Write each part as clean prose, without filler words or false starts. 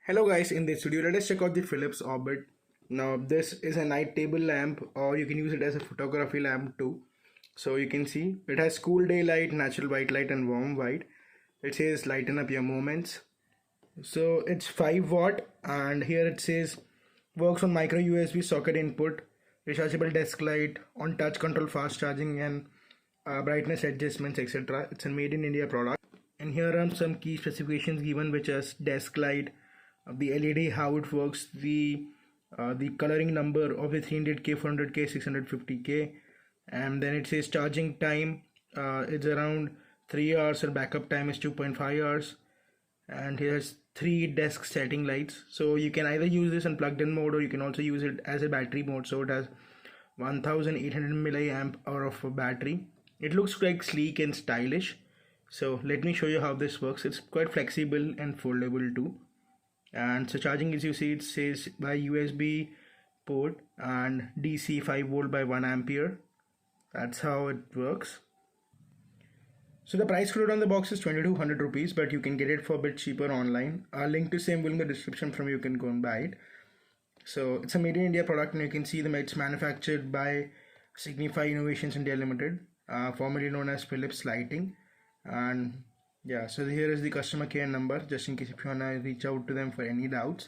Hello guys, in this video let us check out the Philips Orbit. Now this is a night table lamp, or you can use it as a photography lamp too. So you can see it has cool daylight, natural white light and warm white. It says lighten up your moments. So it's 5 watt, and here it says works on micro USB socket input, rechargeable desk light, on touch control, fast charging and brightness adjustments, etc. It's a made in India product. And here are some key specifications given, which is desk light, the LED, how it works, the coloring number of the 300K, 400K, 650K, and then it says charging time. It's around 3 hours and backup time is 2.5 hours. And here's 3 desk setting lights, so you can either use this in plugged in mode or you can also use it as a battery mode. So it has 1800 milliamp hour of battery. It looks quite sleek and stylish. So let me show you how this works. It's quite flexible and foldable too. And so charging, as you see, it says by USB port and DC 5 volt by 1 ampere. That's how it works. So the price quoted on the box is 2200 rupees, but you can get it for a bit cheaper online. I'll link to same will in the description from you can go and buy it. So it's a made in India product, and you can see it's manufactured by Signify Innovations India Limited, formerly known as Philips Lighting. And yeah, so here is the customer care number, just in case if you wanna reach out to them for any doubts.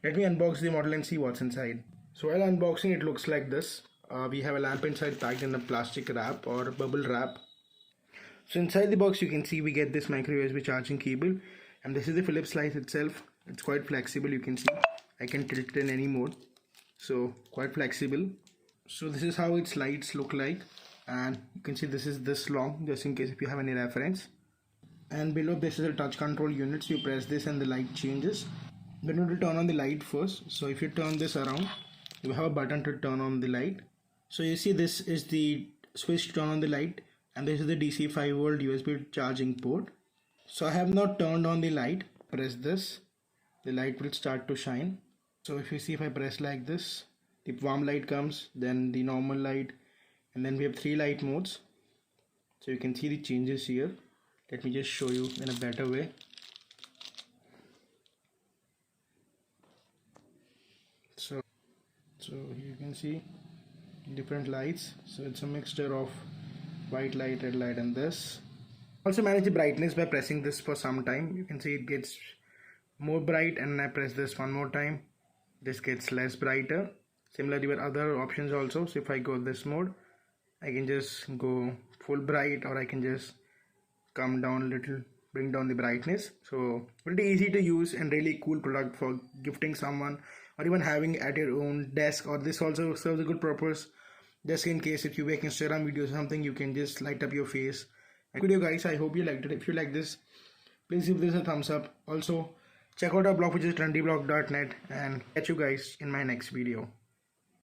Let me unbox the model and see what's inside. So while unboxing, it looks like this. We have a lamp inside packed in a plastic wrap or bubble wrap. So inside the box you can see we get this micro USB charging cable, and this is the Philips light itself. It's quite flexible, you can see. I can tilt it in any mode, so quite flexible. So this is how its lights look like, and you can see this is this long, just in case if you have any reference. And below this is a touch control unit, so you press this and the light changes. Then you will turn on the light first. So if you turn this around, you have a button to turn on the light. So you see this is the switch to turn on the light, and this is the DC 5 volt USB charging port. So I have not turned on the light. Press this, the light will start to shine. So if you see, if I press like this, the warm light comes, then the normal light, and then we have 3 light modes. So you can see the changes here. Let me just show you in a better way. So here you can see different lights. So it's a mixture of white light, red light and this. Also manage the brightness by pressing this for some time. You can see it gets more bright, and I press this one more time, this gets less brighter. Similarly with other options also. So if I go this mode, I can just go full bright, or I can just come down a little, bring down the brightness. So pretty easy to use and really cool product for gifting someone, or even having at your own desk. Or this also serves a good purpose, just in case if you make Instagram videos or something, you can just light up your face. Video guys, I hope you liked it. If you like this, please give this a thumbs up. Also check out our blog, which is trendyblog.net, and catch you guys in my next video.